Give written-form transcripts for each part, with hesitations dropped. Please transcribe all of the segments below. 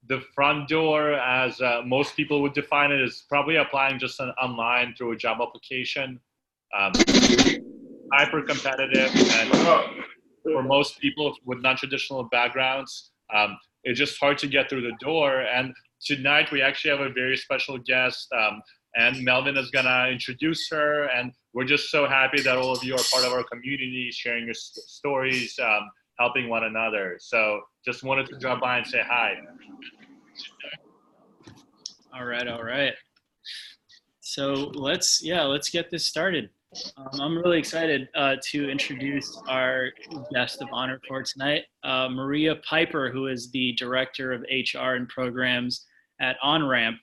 The front door, as most people would define it, is probably applying just online through a job application. Hyper competitive, and for most people with non-traditional backgrounds, it's just hard to get through the door. And tonight we actually have a very special guest, and Melvin is gonna introduce her. And we're just so happy that all of you are part of our community, sharing your stories, helping one another. So just wanted to drop by and say hi. All right. So let's get this started. I'm really excited to introduce our guest of honor for tonight, Maria Piper, who is the Director of HR and Programs at Onramp.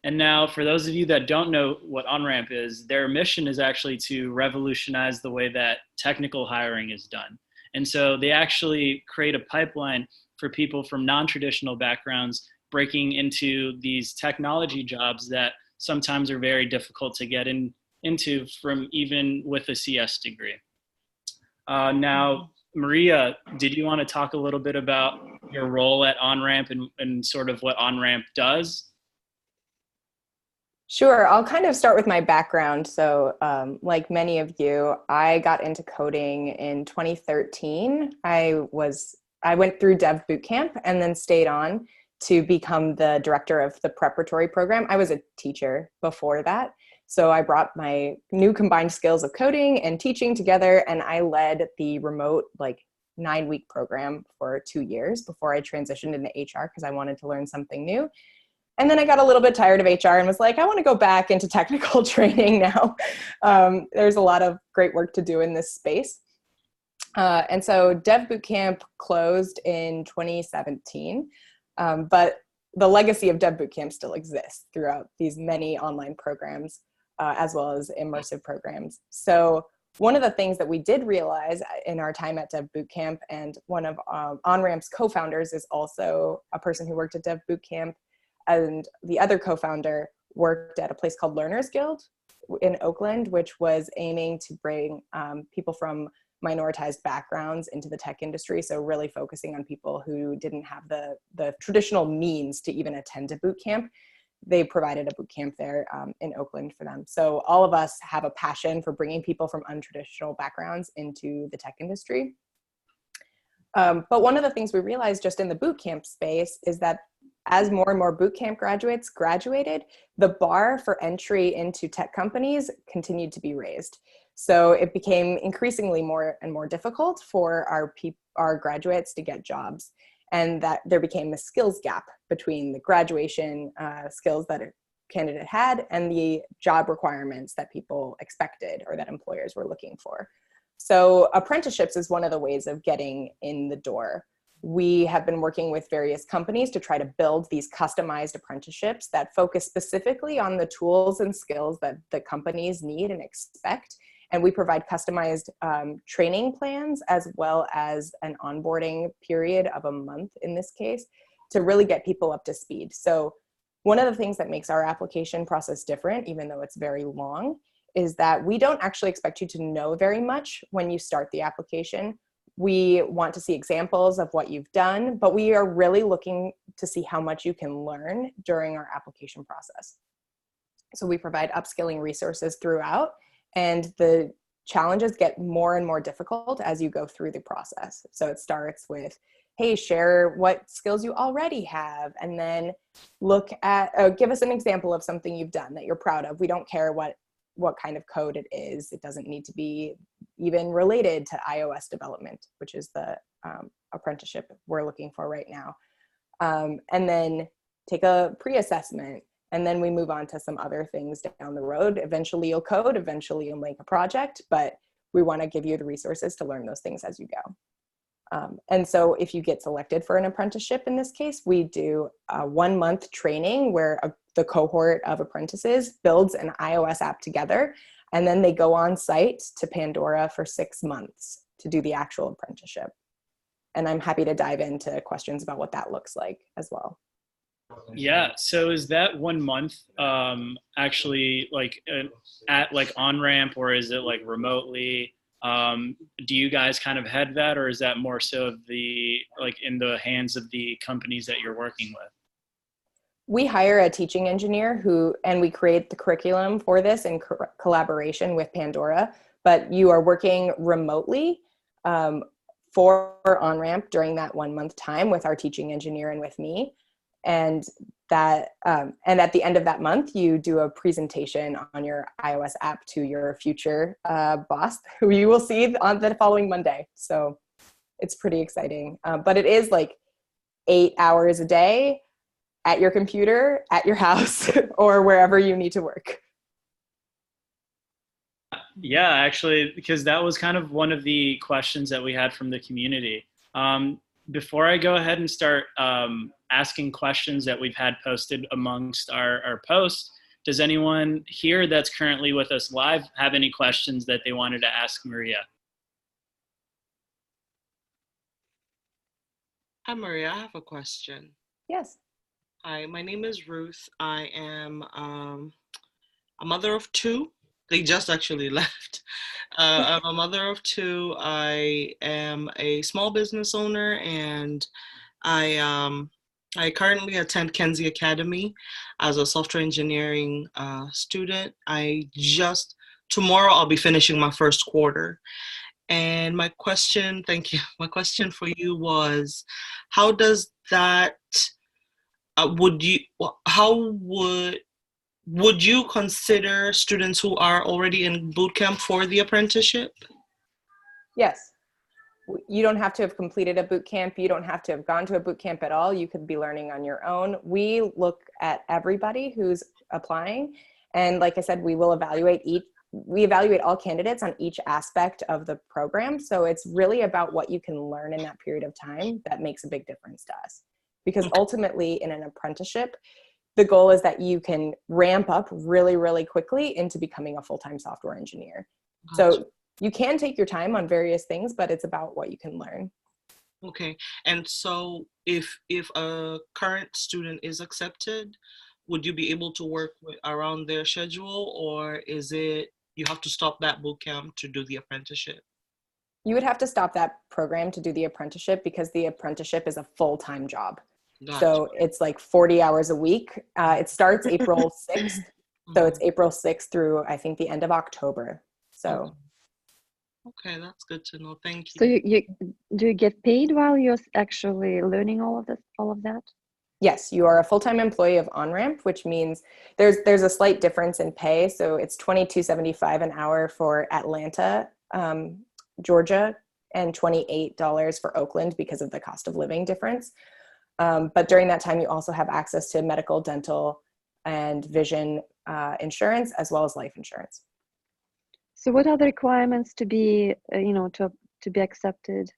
And now, for those of you that don't know what Onramp is, their mission is actually to revolutionize the way that technical hiring is done. And so they actually create a pipeline for people from non-traditional backgrounds breaking into these technology jobs that sometimes are very difficult to get into from even with a CS degree. Now, Maria, did you want to talk a little bit about your role at Onramp and sort of what Onramp does? Sure, I'll kind of start with my background. So like many of you, I got into coding in 2013. I went through Dev Bootcamp and then stayed on to become the director of the preparatory program. I was a teacher before that. So I brought my new combined skills of coding and teaching together, and I led the remote 9-week program for 2 years before I transitioned into HR because I wanted to learn something new. And then I got a little bit tired of HR and was like, I want to go back into technical training now. There's a lot of great work to do in this space. And so Dev Bootcamp closed in 2017, but the legacy of Dev Bootcamp still exists throughout these many online programs, as well as immersive programs. So one of the things that we did realize in our time at Dev Bootcamp, and one of Onramp's co-founders is also a person who worked at Dev Bootcamp, and the other co-founder worked at a place called Learners Guild in Oakland, which was aiming to bring people from minoritized backgrounds into the tech industry. So really focusing on people who didn't have the traditional means to even attend a boot camp. They provided a boot camp there in Oakland for them. So all of us have a passion for bringing people from untraditional backgrounds into the tech industry. But one of the things we realized just in the boot camp space is that as more and more bootcamp graduates graduated, the bar for entry into tech companies continued to be raised. So it became increasingly more and more difficult for our graduates to get jobs, and that there became a skills gap between the graduation skills that a candidate had and the job requirements that people expected or that employers were looking for. So apprenticeships is one of the ways of getting in the door. We have been working with various companies to try to build these customized apprenticeships that focus specifically on the tools and skills that the companies need and expect. And we provide customized training plans as well as an onboarding period of a month in this case to really get people up to speed. So one of the things that makes our application process different, even though it's very long, is that we don't actually expect you to know very much when you start the application. We want to see examples of what you've done, but we are really looking to see how much you can learn during our application process. So we provide upskilling resources throughout, and the challenges get more and more difficult as you go through the process. So it starts with, hey, share what skills you already have, and then look at, give us an example of something you've done that you're proud of. We don't care what kind of code it is. It doesn't need to be even related to iOS development, which is the apprenticeship we're looking for right now. And then take a pre-assessment, and then we move on to some other things down the road. Eventually you'll code, eventually you'll make a project, but we want to give you the resources to learn those things as you go. And so if you get selected for an apprenticeship in this case, we do a 1-month training where the cohort of apprentices builds an iOS app together, and then they go on site to Pandora for 6 months to do the actual apprenticeship. And I'm happy to dive into questions about what that looks like as well. Yeah, so is that 1 month actually like at like Onramp, or is it like remotely? Do you guys kind of head that, or is that more so in the hands of the companies that you're working with? We hire a teaching engineer and we create the curriculum for this in collaboration with Pandora, but you are working remotely for Onramp during that 1 month time with our teaching engineer and with me. And at the end of that month, you do a presentation on your iOS app to your future boss, who you will see on the following Monday. So it's pretty exciting. But it is like 8 hours a day at your computer, at your house, or wherever you need to work. Yeah, actually, because that was kind of one of the questions that we had from the community. Before I go ahead and start asking questions that we've had posted amongst our posts, does anyone here that's currently with us live have any questions that they wanted to ask Maria? Hi, Maria, I have a question. Yes. Hi, my name is Ruth. I am a mother of two. They just actually left. I'm a mother of two. I am a small business owner, and I currently attend Kenzie Academy as a software engineering student. Tomorrow I'll be finishing my first quarter. And my question, thank you. My question for you was, how does that, would you consider students who are already in boot camp for the apprenticeship? Yes. You don't have to have completed a boot camp. You don't have to have gone to a boot camp at all. You could be learning on your own. We look at everybody who's applying. And like I said, we evaluate all candidates on each aspect of the program. So it's really about what you can learn in that period of time that makes a big difference to us. Because ultimately in an apprenticeship, the goal is that you can ramp up really, really quickly into becoming a full-time software engineer. Gotcha. So you can take your time on various things, but it's about what you can learn. Okay. And so if a current student is accepted, would you be able to work around their schedule, or is it you have to stop that boot camp to do the apprenticeship? You would have to stop that program to do the apprenticeship because the apprenticeship is a full-time job. Gotcha. So it's like 40 hours a week. It starts April 6th. So it's April 6th through, I think, the end of October. So. Okay, that's good to know. Thank you. So you do you get paid while you're actually learning all of that? Yes, you are a full-time employee of Onramp, which means there's a slight difference in pay. So it's $22.75 an hour for Atlanta, Georgia, and $28 for Oakland because of the cost of living difference. But during that time, you also have access to medical, dental, and vision insurance, as well as life insurance. So what are the requirements to be, to be accepted?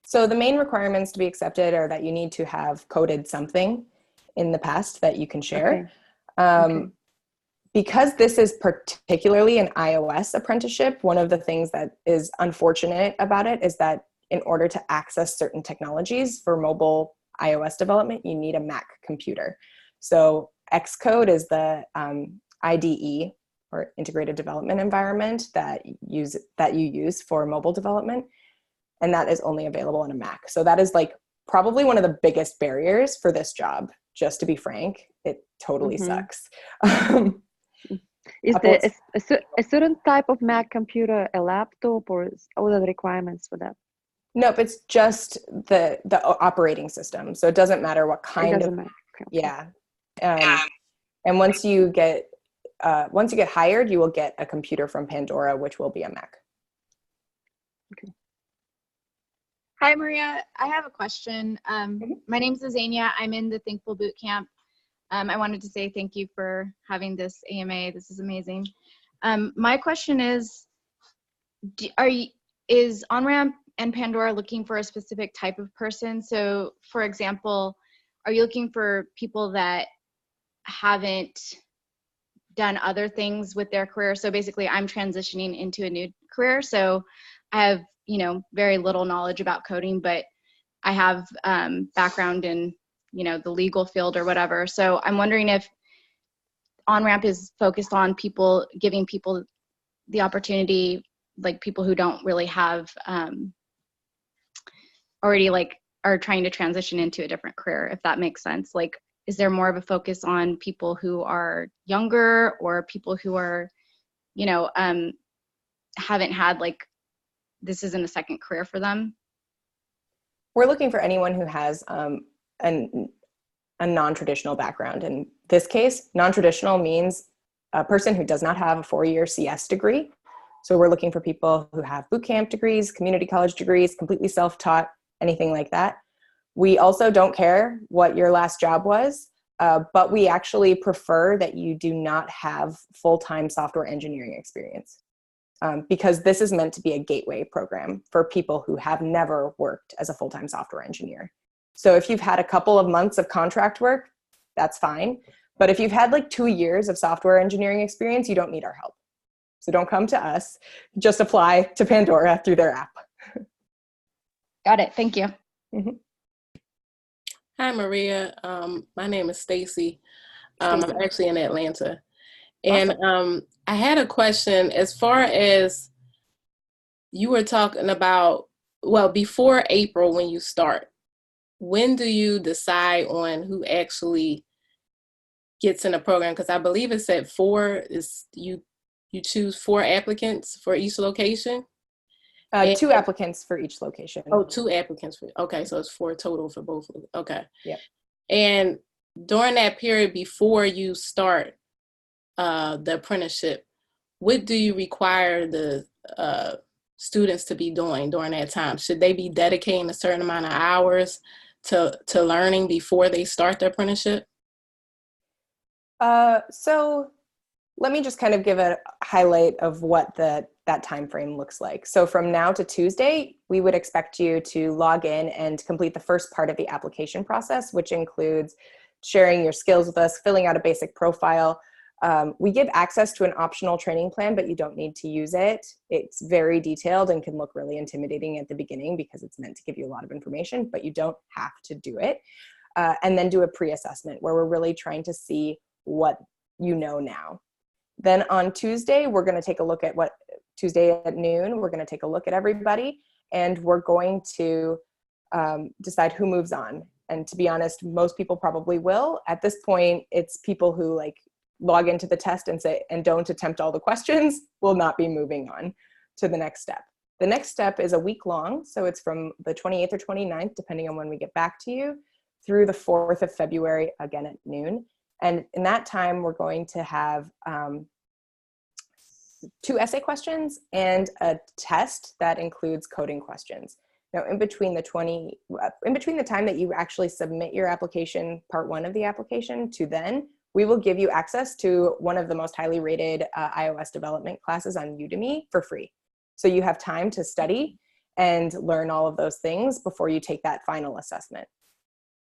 So the main requirements to be accepted are that you need to have coded something in the past that you can share. Okay. Because this is particularly an iOS apprenticeship, one of the things that is unfortunate about it is that in order to access certain technologies for mobile iOS development, you need a Mac computer. So Xcode is the IDE, or integrated development environment that you use for mobile development. And that is only available on a Mac. So that is like probably one of the biggest barriers for this job, just to be frank. It totally sucks. Is there a certain type of Mac computer, a laptop, or what are the requirements for that? Nope, it's just the operating system. So it doesn't matter what kind of, matter. Okay. Yeah. And once you get hired, you will get a computer from Pandora, which will be a Mac. Okay. Hi, Maria. I have a question. My name's Azania. I'm in the Thinkful Bootcamp. I wanted to say thank you for having this AMA. This is amazing. My question is Onramp and Pandora looking for a specific type of person? So, for example, are you looking for people that haven't done other things with their career? So basically, I'm transitioning into a new career. So I have, very little knowledge about coding, but I have background in, the legal field or whatever. So I'm wondering if Onramp is focused on giving people the opportunity like people who don't really have already like are trying to transition into a different career, if that makes sense. Like, is there more of a focus on people who are younger or people who are, you know, haven't had like, this isn't a second career for them? We're looking for anyone who has a non-traditional background. In this case, non-traditional means a person who does not have a 4-year CS degree. So we're looking for people who have boot camp degrees, community college degrees, completely self-taught, anything like that. We also don't care what your last job was, but we actually prefer that you do not have full-time software engineering experience, because this is meant to be a gateway program for people who have never worked as a full-time software engineer. So if you've had a couple of months of contract work, that's fine. But if you've had like 2 years of software engineering experience, you don't need our help. So don't come to us, just apply to Pandora through their app. Got it, thank you. Mm-hmm. Hi, Maria. My name is Stacy. I'm actually in Atlanta. And Awesome. I had a question as far as you were talking about, well, before April when you start, when do you decide on who actually gets in the program? Because I believe it's at 4, is you choose 4 applicants for each location? 2 applicants for each location. Oh, 2 applicants. Okay, so it's 4 total for both. Okay. Yep. And during that period before you start the apprenticeship, what do you require the students to be doing during that time? Should they be dedicating a certain amount of hours to learning before they start the apprenticeship? So let me just kind of give a highlight of what that time frame looks like. So from now to Tuesday, we would expect you to log in and complete the first part of the application process, which includes sharing your skills with us, filling out a basic profile. We give access to an optional training plan, but you don't need to use it. It's very detailed and can look really intimidating at the beginning because it's meant to give you a lot of information, but you don't have to do it. And then do a pre-assessment where we're really trying to see what you know now. Then on Tuesday, we're going to take a look at Tuesday at noon, we're going to take a look at everybody and we're going to decide who moves on. And to be honest, most people probably will. At this point, it's people who like log into the test and say, and don't attempt all the questions will not be moving on to the next step. The next step is a week long. So it's from the 28th or 29th, depending on when we get back to you, through the 4th of February, again at noon. And in that time, we're going to have 2 essay questions and a test that includes coding questions. Now, in between the time that you actually submit your application, part 1 of the application, to then, we will give you access to one of the most highly rated iOS development classes on Udemy for free. So you have time to study and learn all of those things before you take that final assessment.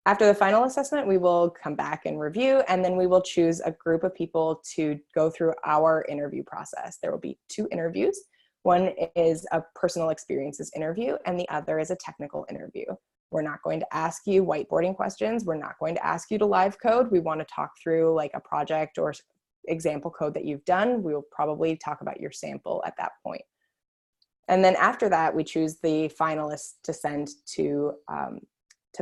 After the final assessment, we will come back and review, and then we will choose a group of people to go through our interview process. There will be 2 interviews. One is a personal experiences interview, and the other is a technical interview. We're not going to ask you whiteboarding questions. We're not going to ask you to live code. We want to talk through like a project or example code that you've done. We will probably talk about your sample at that point. And then after that, we choose the finalists to send to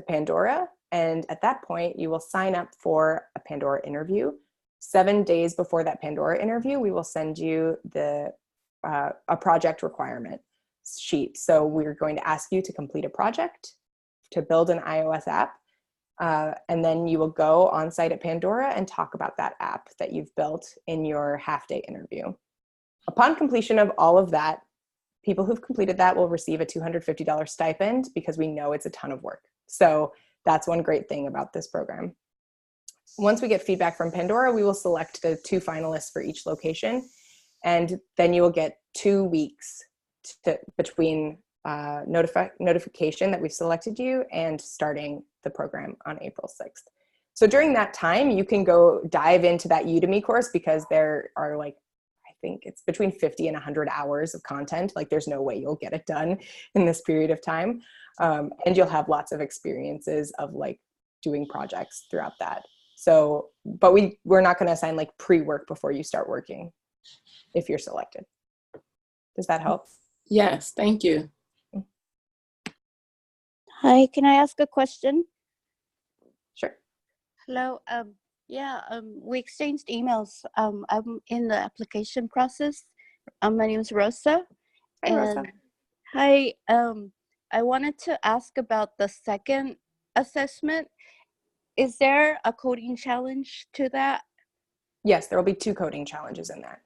Pandora. And at that point, you will sign up for a Pandora interview. 7 days before that Pandora interview, we will send you a project requirement sheet. So we're going to ask you to complete a project to build an iOS app. And then you will go on site at Pandora and talk about that app that you've built in your half-day interview. Upon completion of all of that, people who've completed that will receive a $250 stipend because we know it's a ton of work. So that's one great thing about this program. Once we get feedback from Pandora, we will select the 2 finalists for each location. And then you will get 2 weeks between notification that we've selected you and starting the program on April 6th. So during that time, you can go dive into that Udemy course because there are like, I think it's between 50 and 100 hours of content. Like there's no way you'll get it done in this period of time. And you'll have lots of experiences of like doing projects throughout that. So, but we're not going to assign like pre-work before you start working if you're selected. Does that help? Yes, thank you. Hi, can I ask a question? Sure. Hello. We exchanged emails. I'm in the application process. My name is Rosa. Hi, Rosa. Hi. I wanted to ask about the second assessment. Is there a coding challenge to that? Yes, there will be 2 coding challenges in that,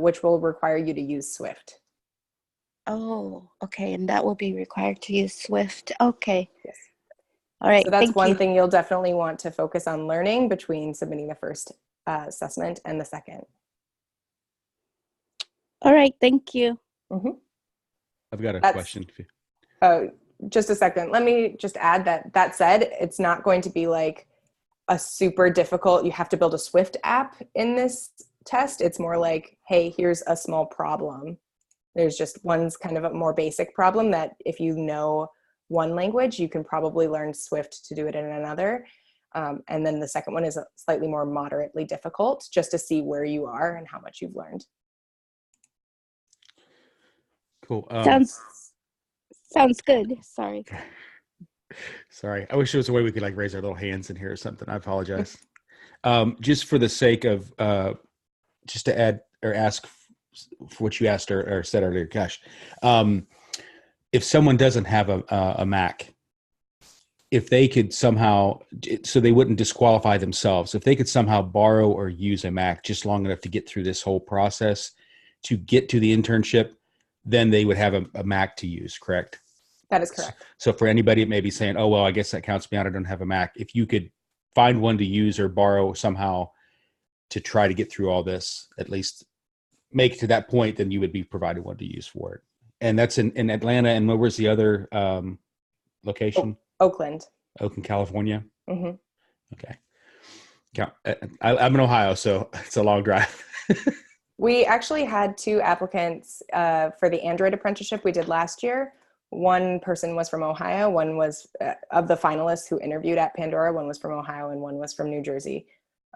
which will require you to use Swift. Oh, okay. And that will be required to use Swift. Okay. Yes. All right. So that's thank one you. thing you'll definitely want to focus on learning between submitting the first assessment and the second. All right. Thank you. Mm-hmm. I've got a question. Just a second. Let me just add that said, it's not going to be like a super difficult, you have to build a Swift app in this test. It's more like, hey, here's a small problem. There's just one's kind of a more basic problem that if you know one language, you can probably learn Swift to do it in another. And then the second one is slightly more moderately difficult, just to see where you are and how much you've learned. Cool. Sounds good. Sorry. Sorry. I wish there was a way we could like raise our little hands in here or something. I apologize. Just for the sake of, just to add or ask for what you asked or said earlier, gosh, if someone doesn't have a Mac, if they could somehow, so they wouldn't disqualify themselves, if they could somehow borrow or use a Mac just long enough to get through this whole process to get to the internship, then they would have a Mac to use, correct? That is correct. So for anybody that may be saying, oh, well, I guess that counts me out, I don't have a Mac. If you could find one to use or borrow somehow to try to get through all this, at least make it to that point, then you would be provided one to use for it. And that's in Atlanta. And where's the other location? Oakland, California. Mm-hmm. Okay. Yeah, I'm in Ohio, so it's a long drive. We actually had 2 applicants for the Android apprenticeship we did last year. One person was from Ohio, one was of the finalists who interviewed at Pandora, one was from Ohio and one was from New Jersey.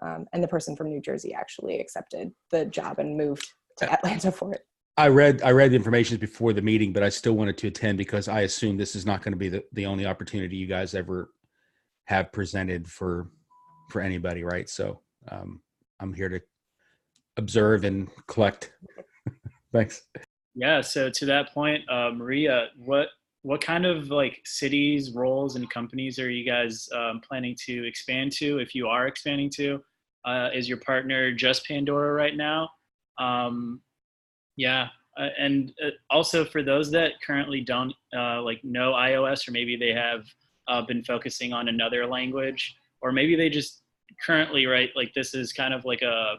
And the person from New Jersey actually accepted the job and moved to Atlanta for it. I read the information before the meeting, but I still wanted to attend because I assume this is not going to be the only opportunity you guys ever have presented for anybody, right? So I'm here to observe and collect. Thanks. Yeah. So to that point, Maria, what kind of like cities, roles, and companies are you guys planning to expand to? If you are expanding to, is your partner just Pandora right now? And also for those that currently don't like know iOS, or maybe they have been focusing on another language, or maybe they just currently, right, like this is kind of like a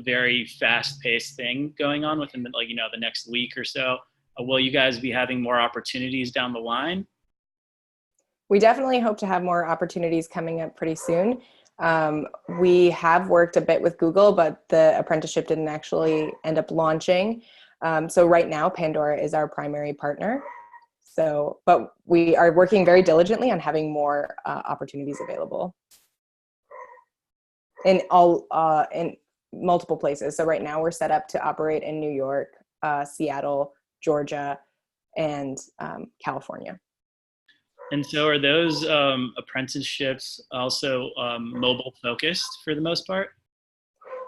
very fast-paced thing going on within the, like, you know, the next week or so. Will you guys be having more opportunities down the line? We definitely hope to have more opportunities coming up pretty soon. We have worked a bit with Google, but the apprenticeship didn't actually end up launching. So right now, Pandora is our primary partner. So, but we are working very diligently on having more opportunities available in multiple places. So right now we're set up to operate in New York, Seattle, Georgia, and California. And so are those apprenticeships also mobile focused for the most part?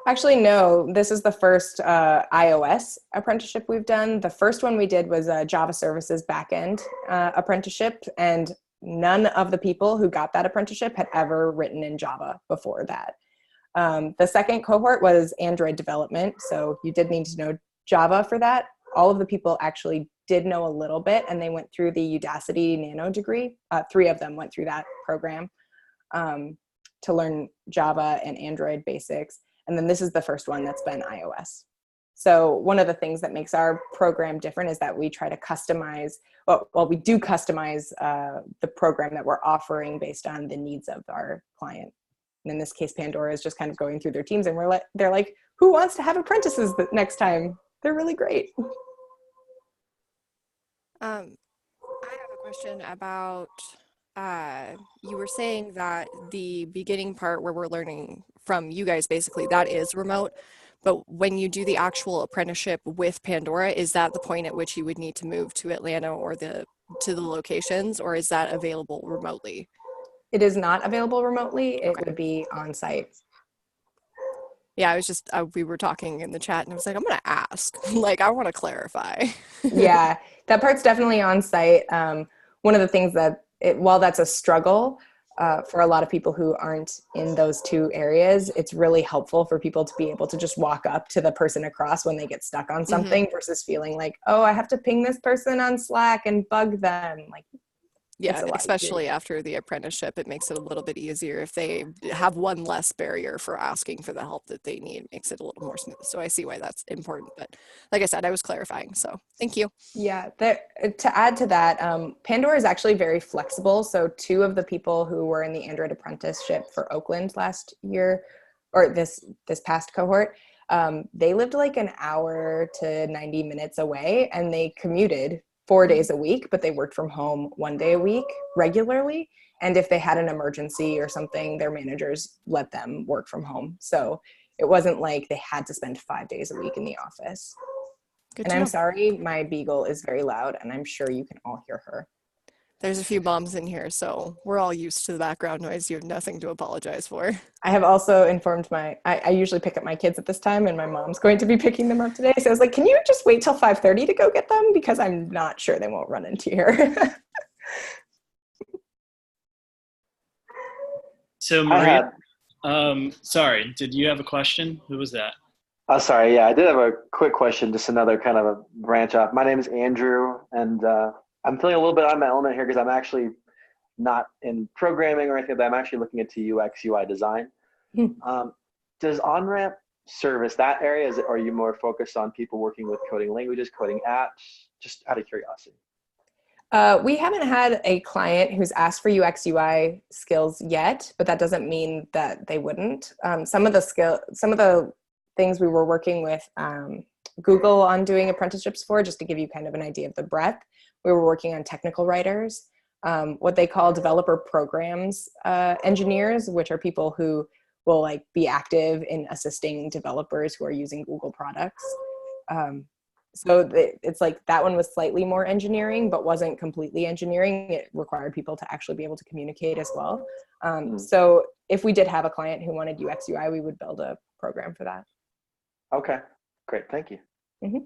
Actually, no. This is the first iOS apprenticeship we've done. The first one we did was a Java Services backend apprenticeship, and none of the people who got that apprenticeship had ever written in Java before that. The second cohort was Android development, so you did need to know Java for that. All of the people actually did know a little bit, and they went through the Udacity Nano degree. 3 of them went through that program to learn Java and Android basics. And then this is the first one that's been iOS. So one of the things that makes our program different is that we try to customize, well, we do customize the program that we're offering based on the needs of our client. And in this case, Pandora is just kind of going through their teams, and they're like, who wants to have apprentices next time? They're really great. I have a question about, you were saying that the beginning part where we're learning from you guys, basically, that is remote, But when you do the actual apprenticeship with Pandora, is that the point at which you would need to move to Atlanta or to the locations, or is that available remotely? It is not available remotely. It Okay. would be on site. Yeah, I was just, we were talking in the chat and I was like, I'm going to ask. Like, I want to clarify. Yeah, that part's definitely on site. One of the things that, while that's a struggle for a lot of people who aren't in those two areas, it's really helpful for people to be able to just walk up to the person across when they get stuck on something versus feeling like, oh, I have to ping this person on Slack and bug them. Like, Yeah, it's a lot especially easier. after the apprenticeship, it makes it a little bit easier if they have one less barrier for asking for the help that they need. It makes it a little more smooth. So I see why that's important. But like I said, I was clarifying. So thank you. Yeah, to add to that, Pandora is actually very flexible. So 2 of the people who were in the Android apprenticeship for Oakland last year, or this past cohort, they lived like an hour to 90 minutes away, and they commuted 4 days a week, but they worked from home 1 day a week regularly. And if they had an emergency or something, their managers let them work from home. So it wasn't like they had to spend 5 days a week in the office. Good And to I'm know. sorry, my beagle is very loud, and I'm sure you can all hear her. There's a few moms in here, so we're all used to the background noise. You have nothing to apologize for. I have also informed I usually pick up my kids at this time, and my mom's going to be picking them up today. So I was like, can you just wait till 5:30 to go get them? Because I'm not sure they won't run into here. So Maria, sorry, did you have a question? Who was that? Oh, sorry. Yeah, I did have a quick question, just another kind of a branch off. My name is Andrew, and I'm feeling a little bit out of my element here because I'm actually not in programming or anything, but I'm actually looking into UX, UI design. Does Onramp service that area? Or are you more focused on people working with coding languages, coding apps? Just out of curiosity. We haven't had a client who's asked for UX UI skills yet, but that doesn't mean that they wouldn't. Some of the things we were working with Google on doing apprenticeships for, just to give you kind of an idea of the breadth, we were working on technical writers, what they call developer programs engineers, which are people who will like be active in assisting developers who are using Google products. So it's like that one was slightly more engineering, but wasn't completely engineering. It required people to actually be able to communicate as well. So if we did have a client who wanted UX UI, we would build a program for that. Okay, great. Thank you. Mm-hmm.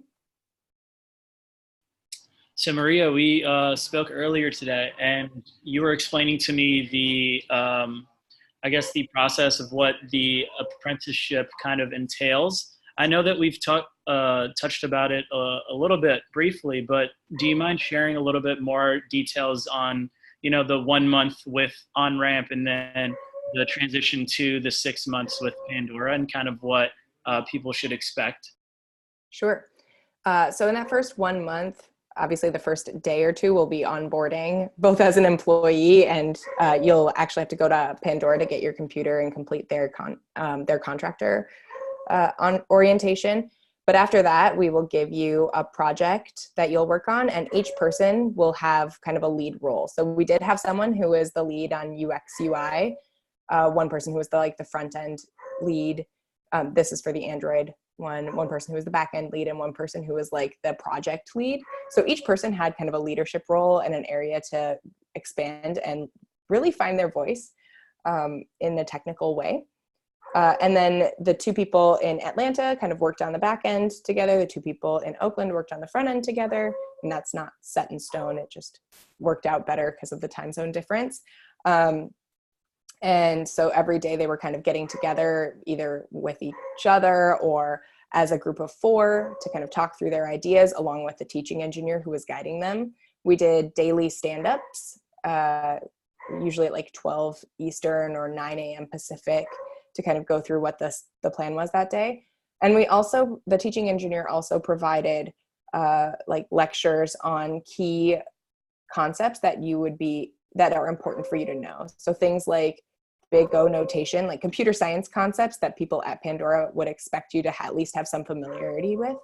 So Maria, we spoke earlier today, and you were explaining to me the, I guess, the process of what the apprenticeship kind of entails. I know that we've touched about it a little bit briefly, but do you mind sharing a little bit more details on, the 1 month with Onramp and then the transition to the 6 months with Pandora and kind of what people should expect? Sure. So in that first 1 month, obviously the first day or two will be onboarding, both as an employee and you'll actually have to go to Pandora to get your computer and complete their contractor on orientation. But after that, we will give you a project that you'll work on, and each person will have kind of a lead role. So we did have someone who is the lead on UX UI, one person who was the front end lead. This is for the Android one person who was the back end lead, and one person who was like the project lead. So each person had kind of a leadership role and an area to expand and really find their voice in a technical way. And then the 2 people in Atlanta kind of worked on the back end together. The 2 people in Oakland worked on the front end together. And that's not set in stone. It just worked out better because of the time zone difference. And so every day they were kind of getting together either with each other or as a group of 4 to kind of talk through their ideas along with the teaching engineer who was guiding them. We did daily stand-ups, usually at like 12 Eastern or 9 a.m. Pacific, to kind of go through what the plan was that day. And the teaching engineer also provided like lectures on key concepts that are important for you to know. So things like big O notation, like computer science concepts that people at Pandora would expect you to at least have some familiarity with,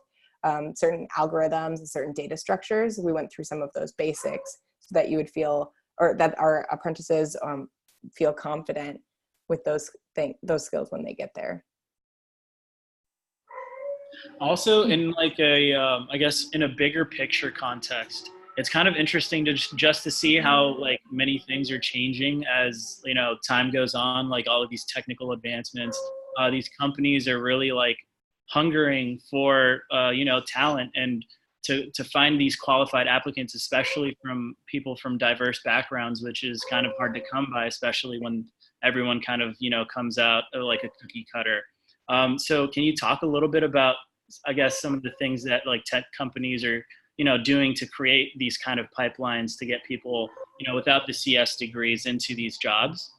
certain algorithms and certain data structures. We went through some of those basics so that you would feel, or that our apprentices feel confident with those skills when they get there. Also, in like a, I guess, in a bigger picture context, it's kind of interesting to just to see how like many things are changing as time goes on. Like all of these technical advancements, these companies are really like hungering for talent and to find these qualified applicants, especially from people from diverse backgrounds, which is kind of hard to come by, especially when everyone kind of comes out like a cookie cutter. So can you talk a little bit about, I guess, some of the things that like tech companies are, doing to create these kind of pipelines to get people, without the CS degrees into these jobs?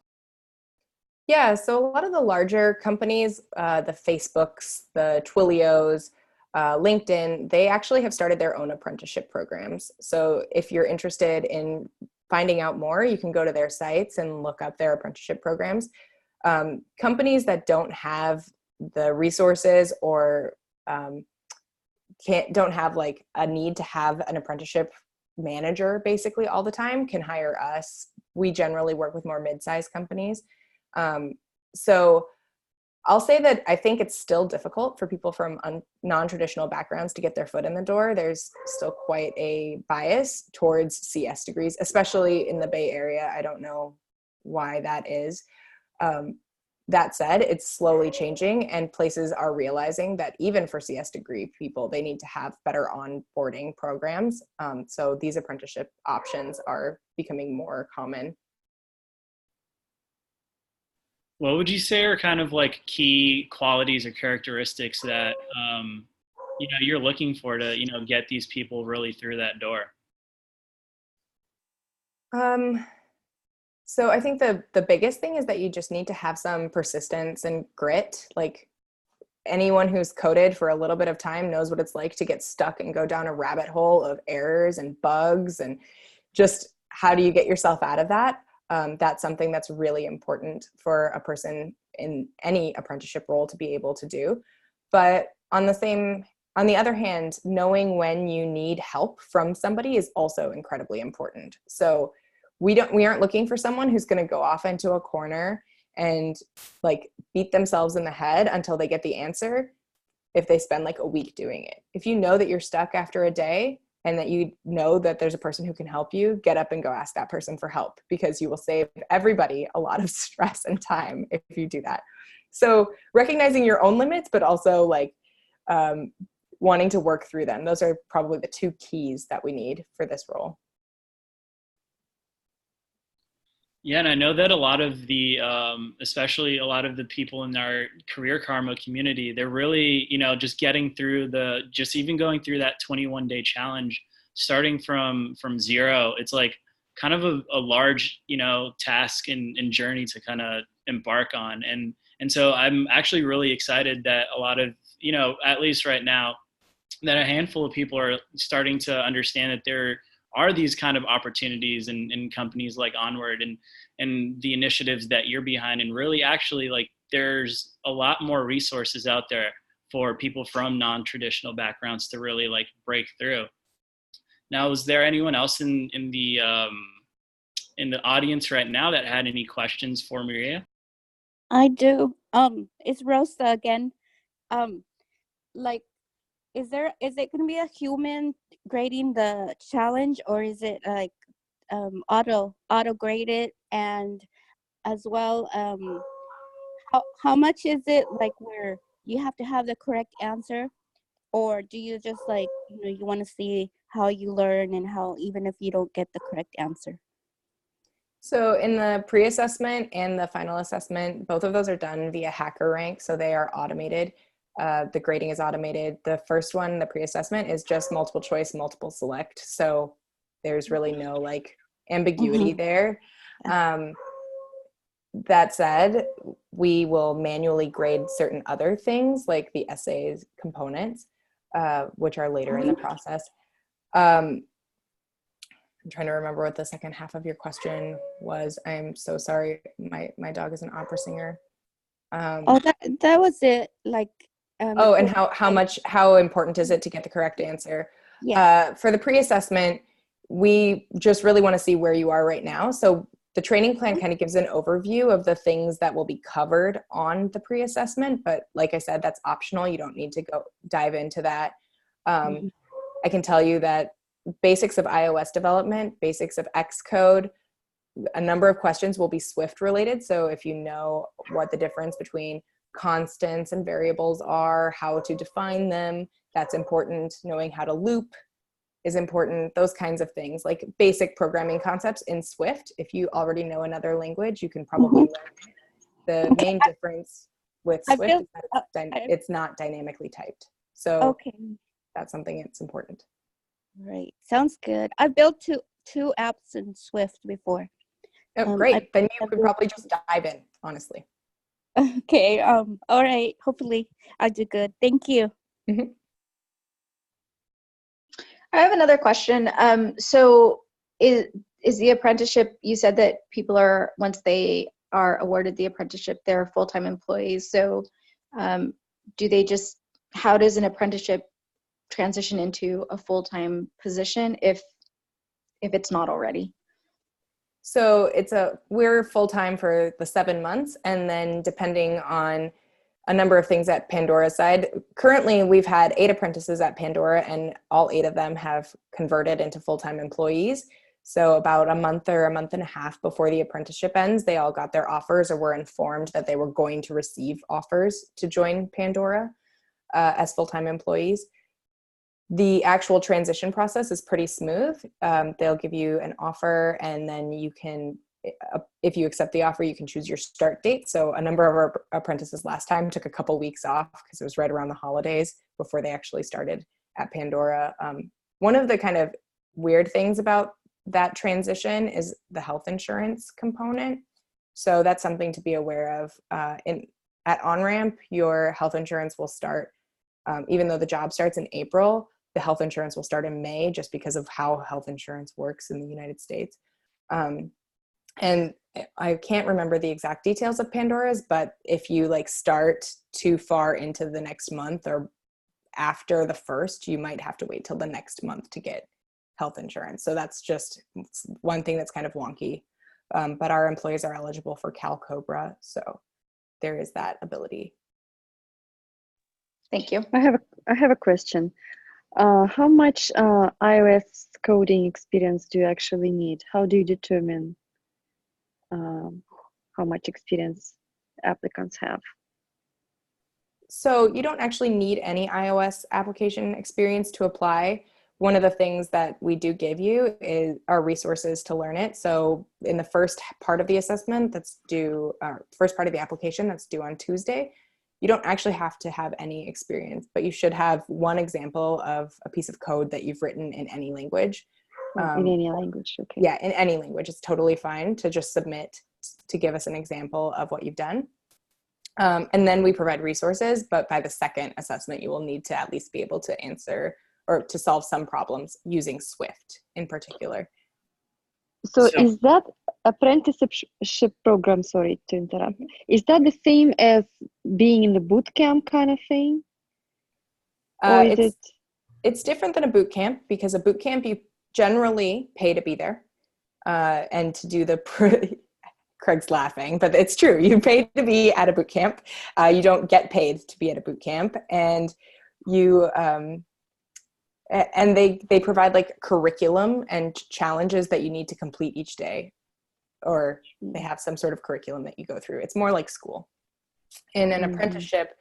Yeah, so a lot of the larger companies, the Facebooks, the Twilios, LinkedIn, they actually have started their own apprenticeship programs. So if you're interested in finding out more, you can go to their sites and look up their apprenticeship programs. Companies that don't have the resources or don't have like a need to have an apprenticeship manager basically all the time can hire us. We generally work with more mid-sized companies. So I'll say that I think it's still difficult for people from non-traditional backgrounds to get their foot in the door. There's still quite a bias towards CS degrees, especially in the Bay Area. I don't know why that is. That said, it's slowly changing, and places are realizing that even for CS degree people, they need to have better onboarding programs. So these apprenticeship options are becoming more common. What would you say are kind of like key qualities or characteristics that you're looking for to get these people really through that door? So I think the biggest thing is that you just need to have some persistence and grit. Like anyone who's coded for a little bit of time knows what it's like to get stuck and go down a rabbit hole of errors and bugs, and just how do you get yourself out of that? That's something that's really important for a person in any apprenticeship role to be able to do. But on the other hand, knowing when you need help from somebody is also incredibly important. So we aren't looking for someone who's going to go off into a corner and like beat themselves in the head until they get the answer if they spend like a week doing it. If you know that you're stuck after a day and that you know that there's a person who can help you, get up and go ask that person for help, because you will save everybody a lot of stress and time if you do that. So recognizing your own limits, but also like wanting to work through them. Those are probably the two keys that we need for this role. Yeah, and I know that a lot of the, especially a lot of the people in our career karma community, they're really, just getting through even going through that 21-day challenge, starting from zero. It's like kind of a large, task and journey to kind of embark on. And so I'm actually really excited that a lot of, at least right now, that a handful of people are starting to understand that there are these kind of opportunities in companies like Onward and the initiatives that you're behind, and really actually like there's a lot more resources out there for people from non-traditional backgrounds to really like break through. Now, is there anyone else in the audience right now that had any questions for Maria? I do. It's Rosa again. Like, is it going to be a human grading the challenge, or is it like auto graded? And as well, how much is it like where you have to have the correct answer, or do you just like you want to see how you learn and how even if you don't get the correct answer? So in the pre-assessment and the final assessment, both of those are done via HackerRank, so they are automated. The grading is automated. The first one, the pre-assessment, is just multiple choice, multiple select. So there's really no like ambiguity there. That said, we will manually grade certain other things like the essays components, which are later in the process. I'm trying to remember what the second half of your question was. I'm so sorry. My dog is an opera singer. That was it. Like. And how important is it to get the correct answer? Yeah. For the pre-assessment, we just really want to see where you are right now. So The training plan kind of gives an overview of the things that will be covered on the pre-assessment, but like I said, that's optional. You don't need to go dive into that. I can tell you that basics of iOS development, basics of Xcode, a number of questions will be Swift related. So if you know what the difference between constants and variables are, how to define them, that's important. Knowing how to loop is important. Those kinds of things, like basic programming concepts in Swift. If you already know another language, you can probably learn it. The main difference with Swift is that it's not dynamically typed. So that's something that's important. Right. Sounds good. I built two apps in Swift before. Oh, great. Then you could probably just dive in, honestly. Okay. All right. Hopefully I'll do good. Thank you. Mm-hmm. I have another question. So is the apprenticeship, you said that people are, once they are awarded the apprenticeship, they're full-time employees. So do they just, how does an apprenticeship transition into a full-time position if it's not already? So we're full-time for the 7 months, and then depending on a number of things at Pandora's side. Currently, we've had 8 apprentices at Pandora, and all 8 of them have converted into full-time employees. So about a month or a month and a half before the apprenticeship ends, they all got their offers or were informed that they were going to receive offers to join Pandora as full-time employees. The actual transition process is pretty smooth. They'll give you an offer, and then you can, if you accept the offer, you can choose your start date. So a number of our apprentices last time took a couple weeks off because it was right around the holidays before they actually started at Pandora. One of the kind of weird things about that transition is the health insurance component. So that's something to be aware of. At Onramp, your health insurance will start, even though the job starts in April, the health insurance will start in May just because of how health insurance works in the United States. And I can't remember the exact details of Pandora's, but if you start too far into the next month or after the first, you might have to wait till the next month to get health insurance. So that's just one thing that's kind of wonky. But our employees are eligible for Cal Cobra, so there is that ability. Thank you. I have a question. How much iOS coding experience do you actually need? How do you determine how much experience applicants have? So you don't actually need any iOS application experience to apply. One of the things that we do give you are resources to learn it. So in the first part of the assessment that's due, first part of the application that's due on Tuesday, you don't actually have to have any experience, but you should have one example of a piece of code that you've written in any language. In any language, okay. Yeah, in any language. It's totally fine to just submit to give us an example of what you've done. And then we provide resources, but by the second assessment, you will need to at least be able to answer or to solve some problems using Swift in particular. So is that apprenticeship program, sorry to interrupt, is that the same as being in the boot camp kind of thing? Or is it's different than a boot camp, because a boot camp, you generally pay to be there and to do the Craig's laughing, but it's true. You pay to be at a boot camp. You don't get paid to be at a boot camp, and you and they provide curriculum and challenges that you need to complete each day, or they have some sort of curriculum that you go through. It's more like school. In an apprenticeship,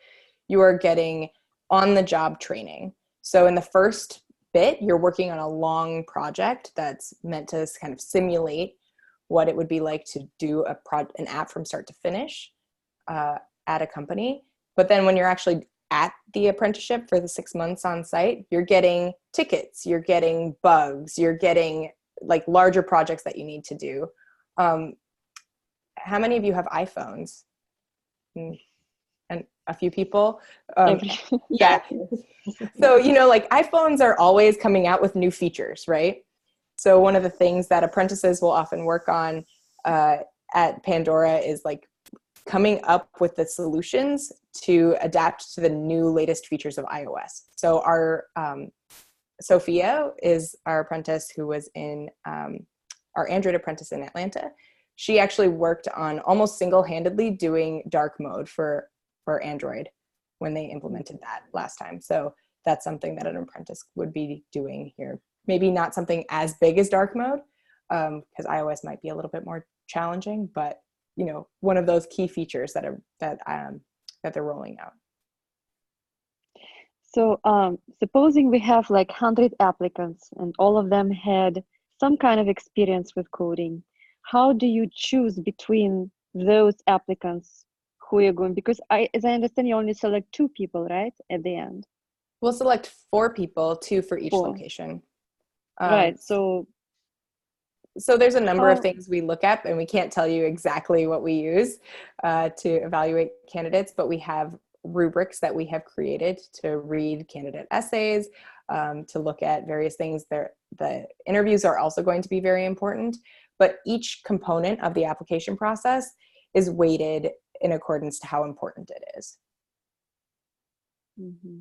you are getting on-the-job training. So in the first bit, you're working on a long project that's meant to kind of simulate what it would be like to do an app from start to finish at a company. But then when you're actually at the apprenticeship for the 6 months on site, you're getting tickets, you're getting bugs, you're getting larger projects that you need to do. How many of you have iPhones? And a few people. Yeah. So, iPhones are always coming out with new features, right? So one of the things that apprentices will often work on at Pandora is coming up with the solutions to adapt to the new latest features of iOS. So our Sophia is our apprentice who was in our Android apprentice in Atlanta. she actually worked on almost single-handedly doing dark mode for Android when they implemented that last time. So that's something that an apprentice would be doing here. Maybe not something as big as dark mode, because iOS might be a little bit more challenging, but one of those key features that they're rolling out. So supposing we have like 100 applicants and all of them had some kind of experience with coding, how do you choose between those applicants who you're going? Because as I understand, you only select 2 people, right, at the end? We'll select 4 people, 2 for each 4. location. Right. So there's a number of things we look at, and we can't tell you exactly what we use to evaluate candidates, but we have rubrics that we have created to read candidate essays, to look at various things. The interviews are also going to be very important, but each component of the application process is weighted in accordance to how important it is. Mm-hmm.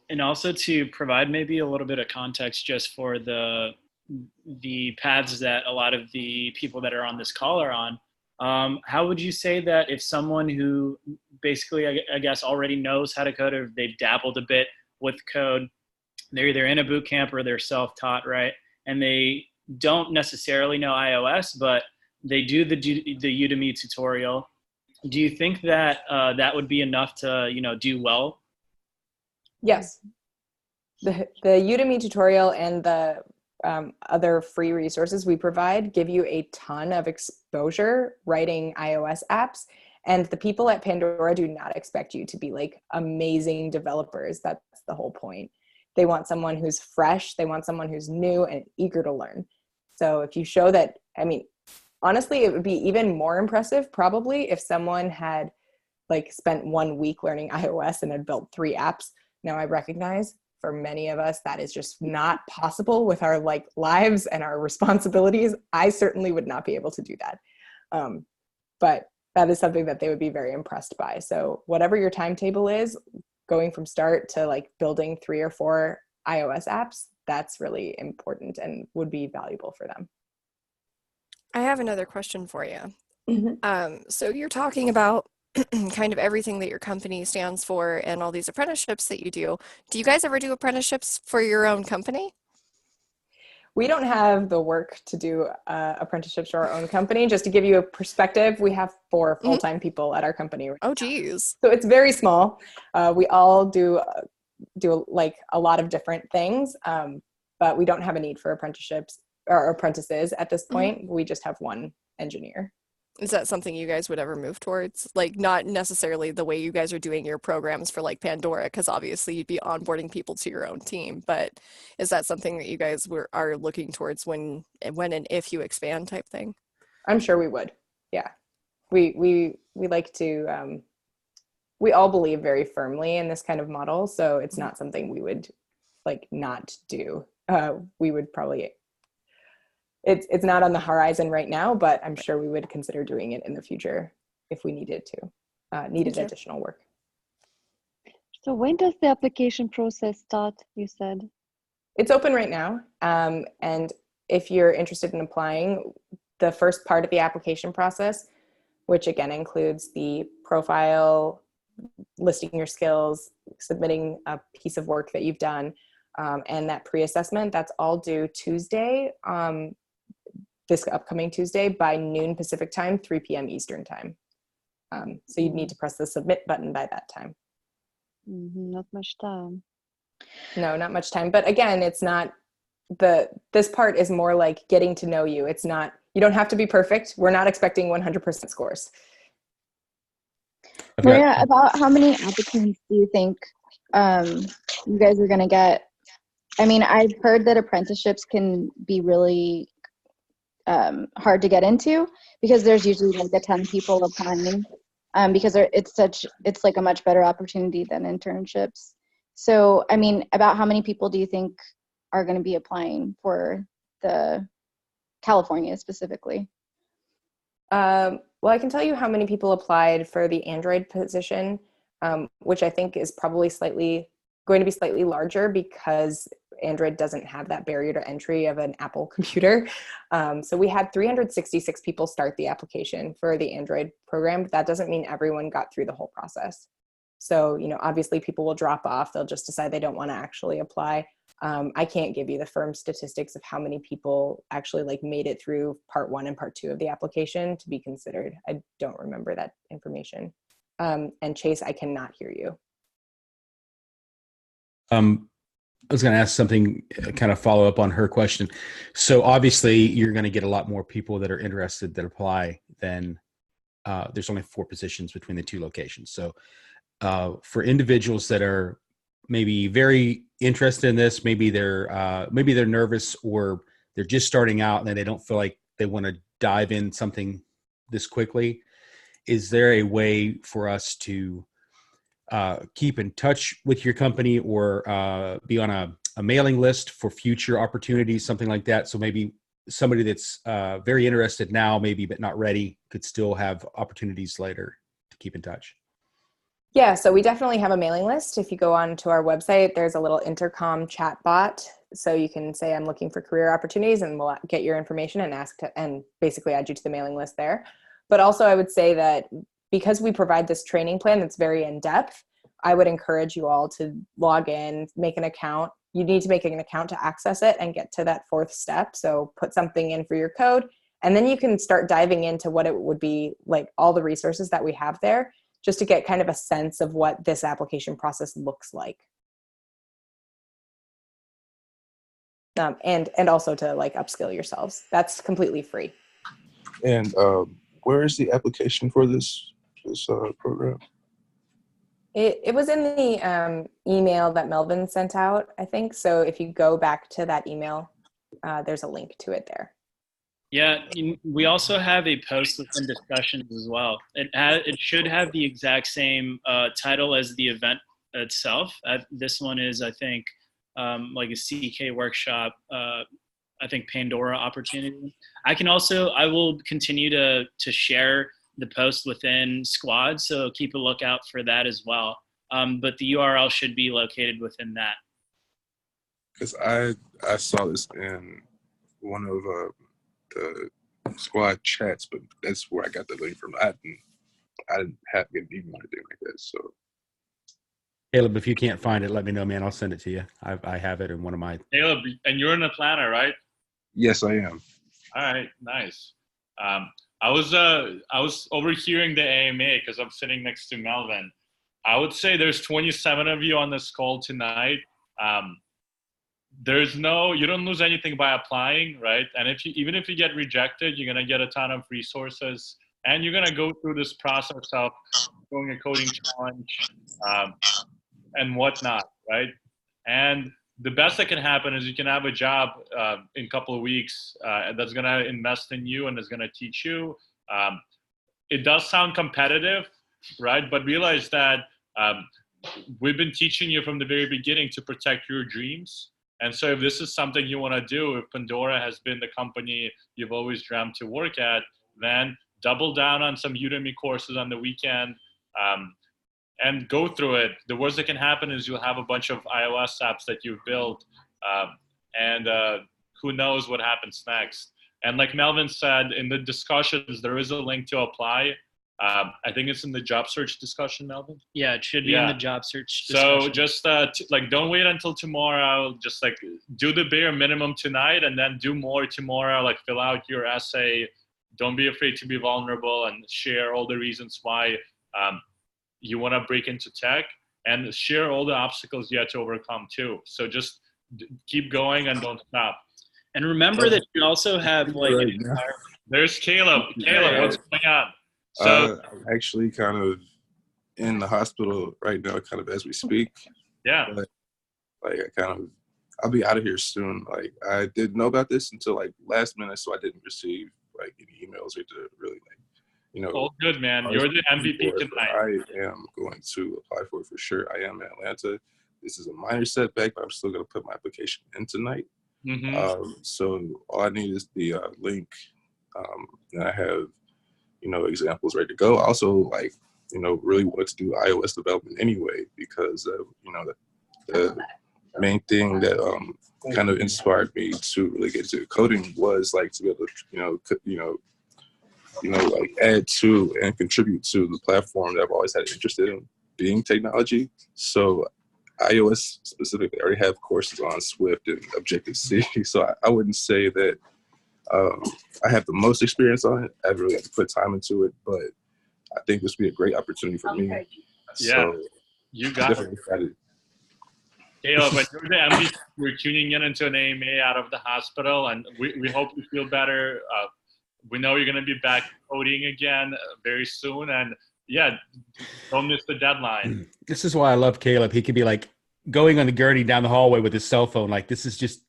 And also to provide maybe a little bit of context just for the paths that a lot of the people that are on this call are on, how would you say that if someone who basically, I guess, already knows how to code, or they've dabbled a bit with code, they're either in a boot camp or they're self-taught, right? And they don't necessarily know iOS, but they do the Udemy tutorial. Do you think that that would be enough to, do well? Yes. The Udemy tutorial and the other free resources we provide give you a ton of exposure writing iOS apps. And the people at Pandora do not expect you to be like amazing developers. That's the whole point. They want someone who's fresh. They want someone who's new and eager to learn. So if you show that, honestly, it would be even more impressive probably if someone had like spent 1 week learning iOS and had built 3 apps. Now I recognize for many of us that is just not possible with our lives and our responsibilities. I certainly would not be able to do that. But that is something that they would be very impressed by. So whatever your timetable is, going from start to building 3 or 4 iOS apps, that's really important and would be valuable for them. I have another question for you. Mm-hmm. So you're talking about kind of everything that your company stands for and all these apprenticeships that you do. Do you guys ever do apprenticeships for your own company? We don't have the work to do apprenticeships for our own company. Just to give you a perspective, we have 4 full-time people at our company right now. Geez. So it's very small. We all do a lot of different things, but we don't have a need for apprenticeships or apprentices at this point. We just have 1 engineer. Is that something you guys would ever move towards? Not necessarily the way you guys are doing your programs for Pandora, because obviously you'd be onboarding people to your own team, but is that something that you guys are looking towards when and if you expand type thing? I'm sure we would. Yeah. We like to, we all believe very firmly in this kind of model. So it's not something we would not do. We would probably, it's not on the horizon right now, but I'm sure we would consider doing it in the future if we needed additional work. So when does the application process start, you said? It's open right now. And if you're interested in applying, the first part of the application process, which again includes the profile, listing your skills, submitting a piece of work that you've done, and that pre-assessment, that's all due Tuesday, this upcoming Tuesday by noon Pacific time, 3 p.m. Eastern time. So you'd need to press the submit button by that time. Not much time. No, not much time. But again, it's not this part is more like getting to know you. It's not, you don't have to be perfect. We're not expecting 100% scores. Maria, about how many applicants do you think you guys are going to get? I've heard that apprenticeships can be really hard to get into because there's usually the 10 people applying because it's a much better opportunity than internships. So, about how many people do you think are going to be applying for the California specifically? Well, I can tell you how many people applied for the Android position, which I think is probably slightly going to be slightly larger because Android doesn't have that barrier to entry of an Apple computer. So we had 366 people start the application for the Android program, but that doesn't mean everyone got through the whole process. So, you know, obviously people will drop off. They'll just decide they don't want to actually apply. I can't give you the firm statistics of how many people actually like made it through part 1 and part 2 of the application to be considered. I don't remember that information. And Chase, I cannot hear you. I was going to ask something, kind of follow up on her question. So obviously you're going to get a lot more people that are interested that apply than there's only 4 positions between the 2 locations. So for individuals that are maybe very interested in this, maybe they're nervous, or they're just starting out and they don't feel like they want to dive in something this quickly, is there a way for us to keep in touch with your company, or be on a mailing list for future opportunities, something like that? So maybe somebody that's very interested now, maybe, but not ready, could still have opportunities later to keep in touch. Yeah, so we definitely have a mailing list. If you go on to our website, there's a little intercom chat bot. So you can say, I'm looking for career opportunities, and we'll get your information and and basically add you to the mailing list there. But also I would say that because we provide this training plan that's very in-depth, I would encourage you all to log in, make an account. You need to make an account to access it and get to that 4th step. So put something in for your code, and then you can start diving into what it would be like, all the resources that we have there, just to get kind of a sense of what this application process looks like. And also to like upskill yourselves. That's completely free. And where is the application for this program? It was in the email that Melvin sent out, I think. So if you go back to that email, there's a link to it there. Yeah, we also have a post within discussions as well. It should have the exact same title as the event itself. This one is, I think, like a CK workshop, I think Pandora opportunity. I will continue to share the post within squad, so keep a lookout for that as well. But the URL should be located within that. Because I saw this in one of the squad chats, but that's where I got the link from. I didn't even want to do like that. So Caleb, if you can't find it, let me know, man. I'll send it to you. I have it in one of my. Caleb, and you're in Atlanta, right? Yes, I am. All right, nice. I was overhearing the AMA because I'm sitting next to Melvin. I would say there's 27 of you on this call tonight. You don't lose anything by applying, right? And even if you get rejected, you're gonna get a ton of resources, and you're gonna go through this process of doing a coding challenge and whatnot, right? And the best that can happen is you can have a job in a couple of weeks that's gonna invest in you and is gonna teach you. It does sound competitive, right? But realize that we've been teaching you from the very beginning to protect your dreams. And so if this is something you want to do, if Pandora has been the company you've always dreamt to work at, then double down on some Udemy courses on the weekend and go through it. The worst that can happen is you'll have a bunch of iOS apps that you've built, and who knows what happens next. And like Melvin said, in the discussions, there is a link to apply. I think it's in the job search discussion, Melvin. Yeah, it should be in the job search discussion. So just don't wait until tomorrow. Just like do the bare minimum tonight, and then do more tomorrow. Like fill out your essay. Don't be afraid to be vulnerable and share all the reasons why you want to break into tech, and share all the obstacles you had to overcome too. So just keep going and don't stop. And remember that you also have there's Caleb. Caleb, what's going on? So I'm actually kind of in the hospital right now, kind of as we speak. Yeah. But, I'll be out of here soon. Like, I didn't know about this until like last minute, so I didn't receive like any emails or to really all good, man. You're the MVP tonight. I am going to apply for it for sure. I am in Atlanta. This is a minor setback, but I'm still going to put my application in tonight. Mm-hmm. So all I need is the link, and I have examples ready to go. Also, really want to do iOS development anyway, because of the main thing that kind of inspired me to really get into coding was like to be able to like add to and contribute to the platform that I've always had interest in, being technology. So iOS specifically, I already have courses on Swift and Objective-C, so I wouldn't say that I have the most experience on it. I really have to put time into it, but I think this would be a great opportunity for me. Yeah, So you got definitely excited. Caleb, when you're the MD, we're tuning in into an AMA out of the hospital, and we hope you feel better. We know you're going to be back coding again very soon, and yeah, don't miss the deadline. This is why I love Caleb. He could be like going on the gurney down the hallway with his cell phone. Like this is just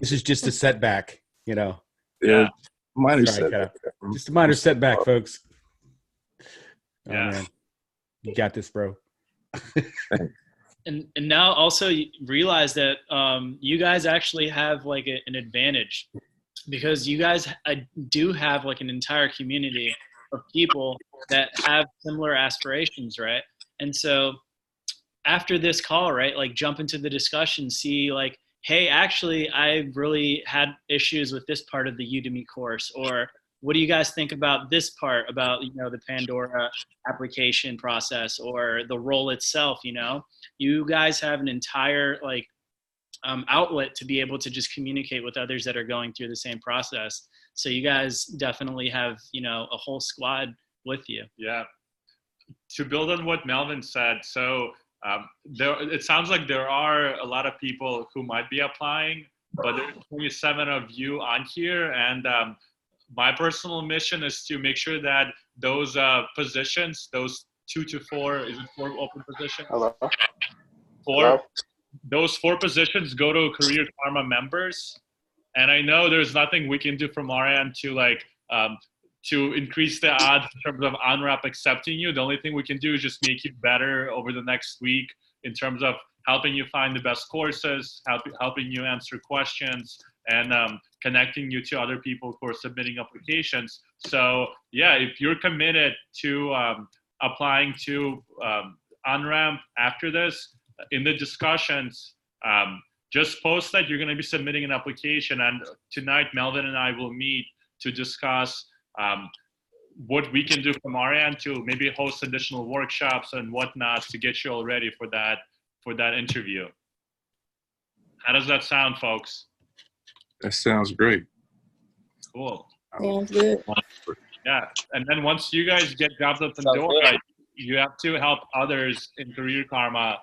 a setback, you know. Yeah, minor Sorry, setback. Just a minor setback, folks. Oh, Yeah, man. You got this, bro. And now also you realize that you guys actually have like an advantage, because you guys do have like an entire community of people that have similar aspirations, right? And so after this call, right, like jump into the discussion, see like, hey, actually, I really had issues with this part of the Udemy course, or what do you guys think about this part about, the Pandora application process or the role itself, You guys have an entire like outlet to be able to just communicate with others that are going through the same process. So you guys definitely have, a whole squad with you. yeah. To build on what Melvin said, so it sounds like there are a lot of people who might be applying, but there's 27 of you on here, and my personal mission is to make sure that those positions, those 2 to 4, is it 4 open positions? Hello? 4. Hello? Those 4 positions go to Career Karma members, and I know there's nothing we can do from our end to like to increase the odds in terms of Onramp accepting you. The only thing we can do is just make you better over the next week in terms of helping you find the best courses, helping you answer questions, and connecting you to other people who are submitting applications. So yeah, if you're committed to applying to Onramp after this, in the discussions, just post that you're going to be submitting an application, and tonight Melvin and I will meet to discuss what we can do from our end to maybe host additional workshops and whatnot to get you all ready for that interview. How does that sound, folks? That sounds great. Cool. Sounds good. Yeah, and then once you guys get jobs at Pandora, you have to help others in Career Karma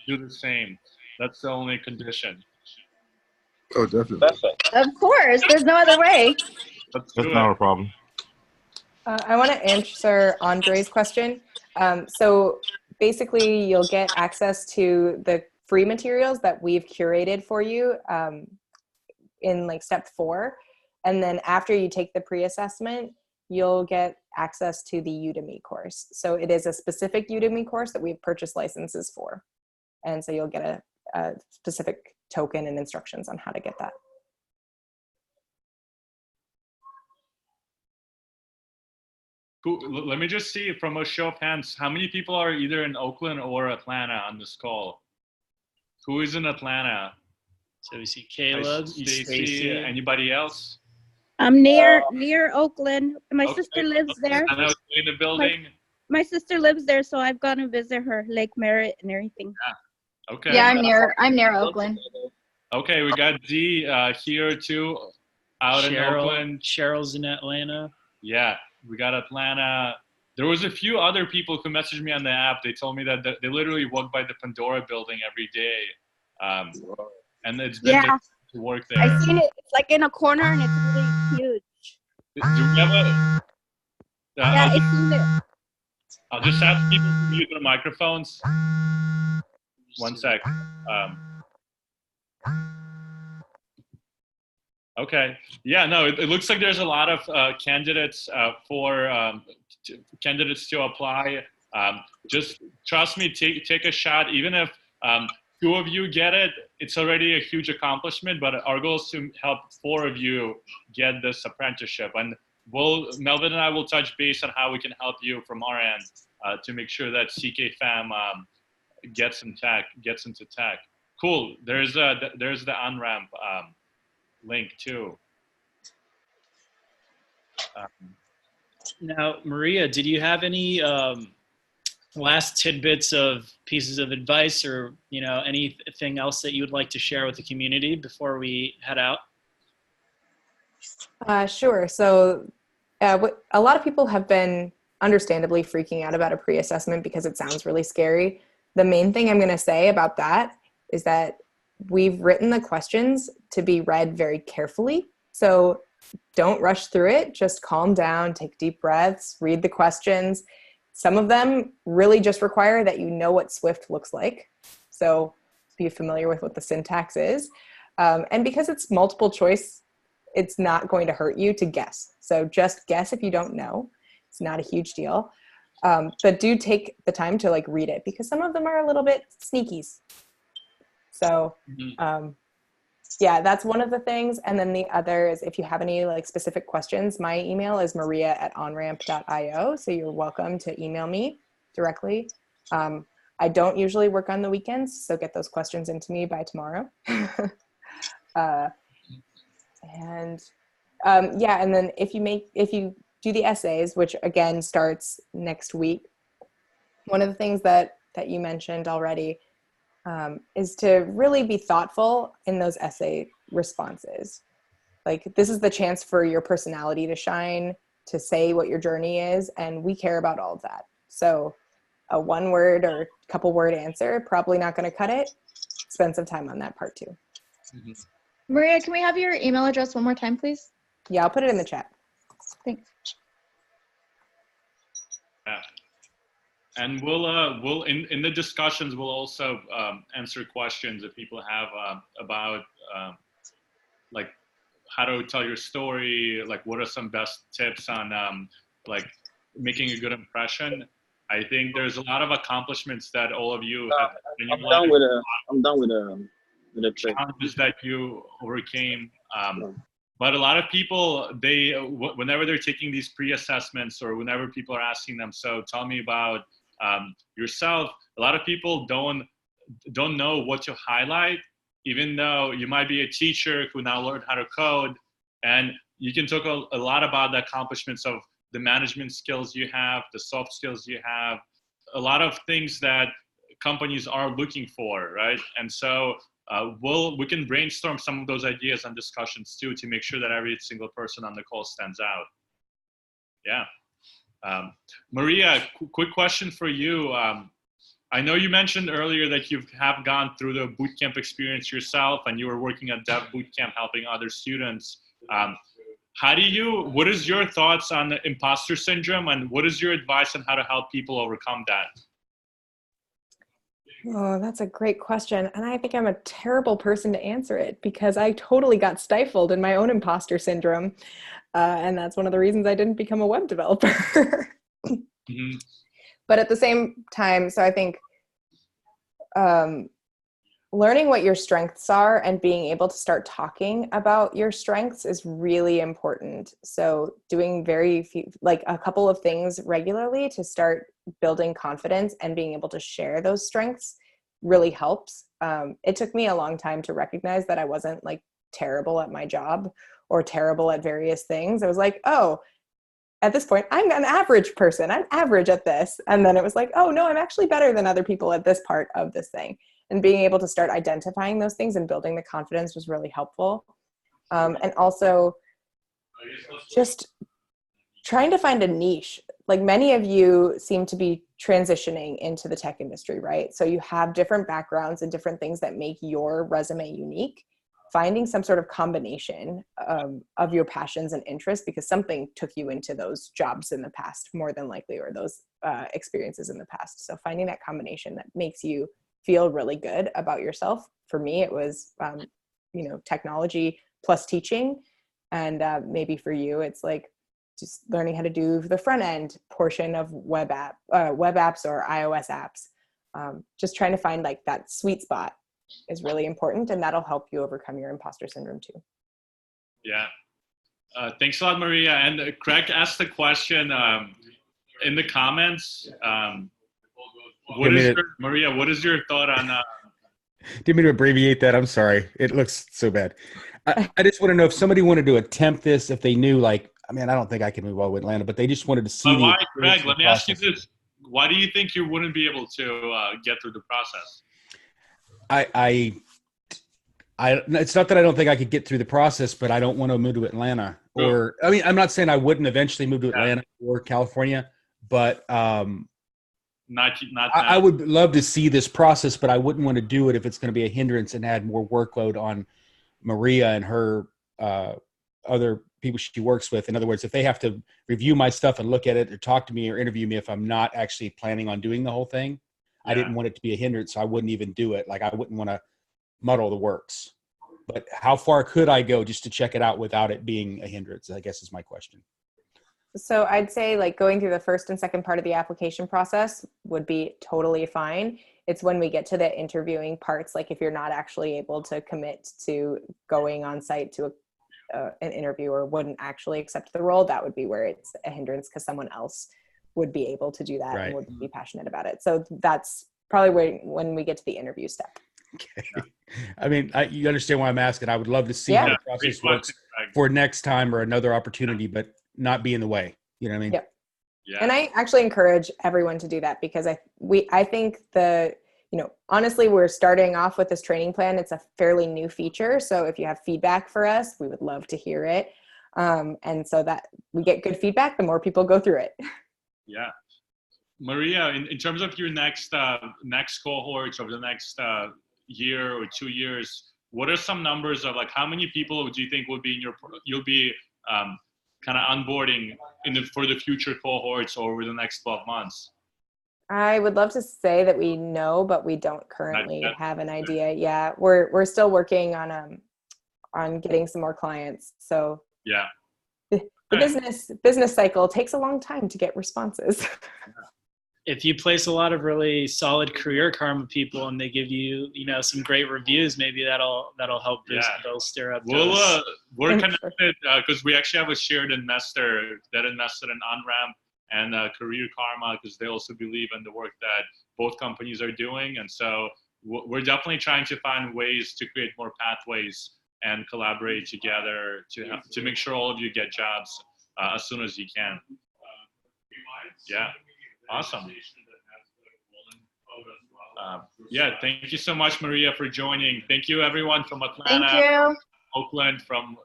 do the same. That's the only condition. Oh, definitely. Of course, there's no other way. That's not a problem. I want to answer Andre's question. So basically, you'll get access to the free materials that we've curated for you in like step 4. And then after you take the pre-assessment, you'll get access to the Udemy course. So it is a specific Udemy course that we've purchased licenses for. And so you'll get a specific token and instructions on how to get that. Cool. Let me just see from a show of hands, how many people are either in Oakland or Atlanta on this call? Who is in Atlanta? So we see Caleb, Stacy, anybody else? I'm near Oakland. My sister lives there. I know in the building. My sister lives there, so I've gone to visit her, Lake Merritt and everything. Yeah. Okay. Yeah, I'm near Oakland. Okay, we got Z here too, out in Oakland. Cheryl's in Atlanta. Yeah, we got Atlanta. There was a few other people who messaged me on the app. They told me that they literally walk by the Pandora building every day, and it's been to work there. I've seen it. It's like in a corner, and it's really huge. Do we have a? I've seen it. I'll just ask people to mute their microphones. One sec. Okay. Yeah. No. It looks like there's a lot of candidates candidates to apply. Just trust me. Take a shot. Even if 2 of you get it, it's already a huge accomplishment. But our goal is to help 4 of you get this apprenticeship, and Melvin and I will touch base on how we can help you from our end to make sure that CK Fam gets into tech. Cool. There's the Onramp link too. Now, Maria, did you have any last tidbits of pieces of advice, or anything else that you would like to share with the community before we head out? Sure. So a lot of people have been understandably freaking out about a pre-assessment because it sounds really scary. The main thing I'm going to say about that is that we've written the questions to be read very carefully. So don't rush through it. Just calm down, take deep breaths, read the questions. Some of them really just require that you know what Swift looks like. So be familiar with what the syntax is. And because it's multiple choice, it's not going to hurt you to guess. So just guess if you don't know. It's not a huge deal. But do take the time to like read it, because some of them are a little bit sneakies. So yeah, that's one of the things. And then the other is, if you have any like specific questions, my email is maria@onramp.io. So you're welcome to email me directly. I don't usually work on the weekends, so get those questions into me by tomorrow. Yeah, and then if you do the essays, which again starts next week, one of the things that you mentioned already is to really be thoughtful in those essay responses. Like, this is the chance for your personality to shine, to say what your journey is, and we care about all of that. So a 1 word or couple word answer, probably not going to cut it. Spend some time on that part too. Mm-hmm. Maria, can we have your email address one more time, please? Yeah, I'll put it in the chat. Thanks. Yeah. And we'll in the discussions, we'll also answer questions that people have about like how to tell your story, like what are some best tips on like making a good impression. I think there's a lot of accomplishments that all of you have in your life. I'm done with the challenges that you overcame. But a lot of people, whenever they're taking these pre-assessments, or whenever people are asking them, so tell me about yourself, a lot of people don't know what to highlight, even though you might be a teacher who now learned how to code, and you can talk a lot about the accomplishments of the management skills you have, the soft skills you have, a lot of things that companies are looking for, right? And so we can brainstorm some of those ideas and discussions too, to make sure that every single person on the call stands out. Yeah. Maria, quick question for you. I know you mentioned earlier that you have gone through the bootcamp experience yourself, and you were working at Dev Bootcamp helping other students. What is your thoughts on imposter syndrome, and what is your advice on how to help people overcome that? Oh, that's a great question. And I think I'm a terrible person to answer it, because I totally got stifled in my own imposter syndrome. And that's one of the reasons I didn't become a web developer. Mm-hmm. But at the same time, so I think learning what your strengths are and being able to start talking about your strengths is really important. So doing like a couple of things regularly to start building confidence and being able to share those strengths really helps. It took me a long time to recognize that I wasn't like terrible at my job or terrible at various things. I was like, oh, at this point, I'm an average person. I'm average at this. And then it was like, oh no, I'm actually better than other people at this part of this thing. And being able to start identifying those things and building the confidence was really helpful. And also just trying to find a niche. Like, many of you seem to be transitioning into the tech industry, right? So you have different backgrounds and different things that make your resume unique. Finding some sort of combination of your passions and interests, because something took you into those jobs in the past, more than likely, or those experiences in the past. So finding that combination that makes you feel really good about yourself. For me, it was, technology plus teaching. And maybe for you, it's like just learning how to do the front end portion of web apps or iOS apps. Just trying to find like that sweet spot is really important, and that'll help you overcome your imposter syndrome too. Yeah. Thanks a lot, Maria. And Craig asked the question in the comments. Maria, what is your thought on Didn't mean to abbreviate that. I'm sorry. It looks so bad. I just want to know if somebody wanted to attempt this, if they knew, like, I mean, I don't think I can move all the way to Atlanta, but they just wanted to see But the why, experience Greg? of Let the me ask you process. this: why do you think you wouldn't be able to get through the process? It's not that I don't think I could get through the process, but I don't want to move to Atlanta. Or, I mean, I'm not saying I wouldn't eventually move to Atlanta or California, but Not I would love to see this process, but I wouldn't want to do it if it's going to be a hindrance and add more workload on Maria and her other people she works with. In other words, if they have to review my stuff and look at it or talk to me or interview me if I'm not actually planning on doing the whole thing, I didn't want it to be a hindrance, so I wouldn't even do it. Like, I wouldn't want to muddle the works. But how far could I go just to check it out without it being a hindrance, I guess, is my question. So I'd say, like, going through the first and second part of the application process would be totally fine. It's when we get to the interviewing parts, like if you're not actually able to commit to going on site to an interview or wouldn't actually accept the role, that would be where it's a hindrance, because someone else would be able to do that and would be passionate about it. So that's probably when we get to the interview step. Okay. I mean, you understand why I'm asking. I would love to see how the process works for next time or another opportunity, but not be in the way. You know what I mean? Yeah. And I actually encourage everyone to do that, because I think honestly, we're starting off with this training plan. It's a fairly new feature. So if you have feedback for us, we would love to hear it. And so that we get good feedback, the more people go through it. Yeah. Maria, in terms of your next cohorts over the next year or 2 years, what are some numbers of, like, how many people do you think will be you'll be kind of onboarding for the future cohorts over the next 12 months? I would love to say that we know, but we don't currently have an idea. Yeah, we're still working on getting some more clients. So yeah, the business cycle takes a long time to get responses. If you place a lot of really solid career karma people and they give you, some great reviews, maybe that'll help boost those, stir up those. We're connected because we actually have a shared investor that invested in Onramp and Career Karma, because they also believe in the work that both companies are doing. And so we're definitely trying to find ways to create more pathways and collaborate together to make sure all of you get jobs as soon as you can. Yeah. Awesome. Thank you so much, Maria, for joining. Thank you, everyone from Atlanta, Thank you. Oakland, from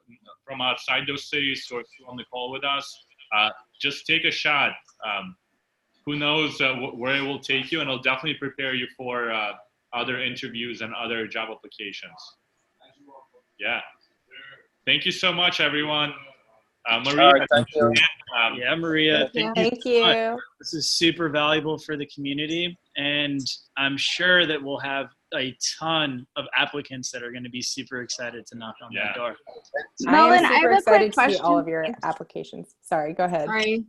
outside those cities who are on the call with us. Just take a shot. Who knows where it will take you, and it'll definitely prepare you for other interviews and other job applications. Yeah. Thank you so much, everyone. Maria. Right, thank you. Maria, Thank you. This is super valuable for the community, and I'm sure that we'll have a ton of applicants that are going to be super excited to knock on that door. Melvin, I have a quick to see question. all of your applications. Sorry, go ahead. Sorry.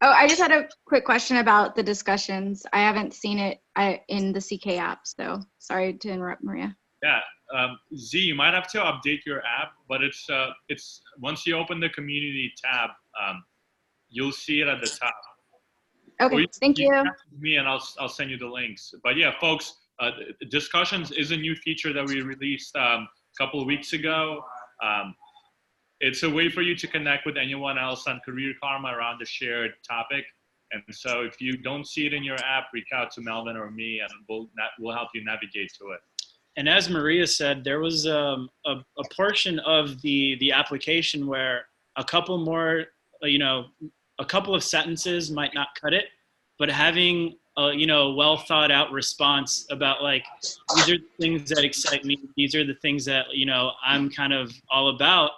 Oh, I just had a quick question about the discussions. I haven't seen it in the CK app, so sorry to interrupt, Maria. Yeah, Z, you might have to update your app, but it's once you open the community tab, you'll see it at the top. Okay, thank you. Message me and I'll send you the links. But yeah, folks, discussions is a new feature that we released a couple of weeks ago. It's a way for you to connect with anyone else on Career Karma around the shared topic. And so if you don't see it in your app, reach out to Melvin or me, and we'll help you navigate to it. And as Maria said, there was a portion of the application where a couple more, a couple of sentences might not cut it, but having a well thought out response about, like, these are the things that excite me, these are the things that I'm kind of all about.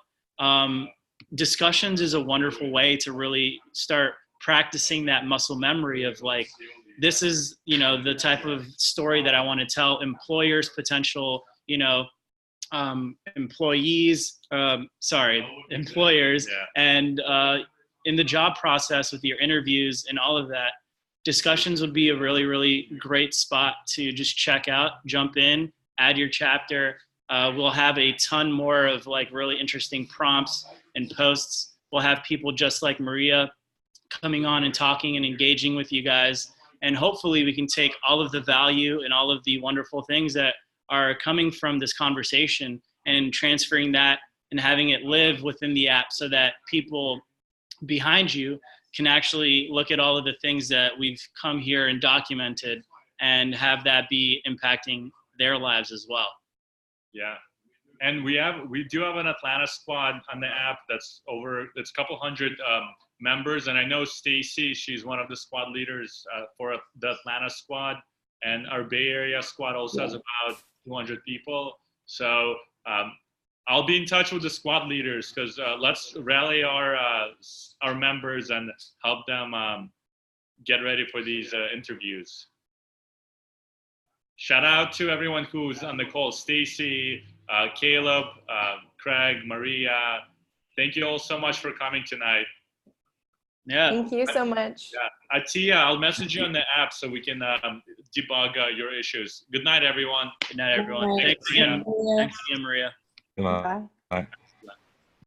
Discussions is a wonderful way to really start practicing that muscle memory of, like, this is, the type of story that I want to tell employers, potential, employers, and in the job process with your interviews and all of that. Discussions would be a really, really great spot to just check out, jump in, add your chapter. We'll have a ton more of, like, really interesting prompts and posts. We'll have people just like Maria coming on and talking and engaging with you guys. And hopefully we can take all of the value and all of the wonderful things that are coming from this conversation and transferring that and having it live within the app so that people behind you can actually look at all of the things that we've come here and documented and have that be impacting their lives as well. Yeah. And we do have an Atlanta squad on the app that's a couple hundred members. And I know Stacy, she's one of the squad leaders for the Atlanta squad. And our Bay Area squad also has about 200 people. So I'll be in touch with the squad leaders because let's rally our members and help them get ready for these interviews. Shout out to everyone who's on the call: Stacy, Caleb, Craig, Maria. Thank you all so much for coming tonight. Yeah. Thank you so much. Yeah. Atia, I'll message you on the app so we can debug your issues. Good night, everyone. Good night, everyone. Good night. Thanks again. Yeah. Thanks again, Maria. Good night. Bye. Bye.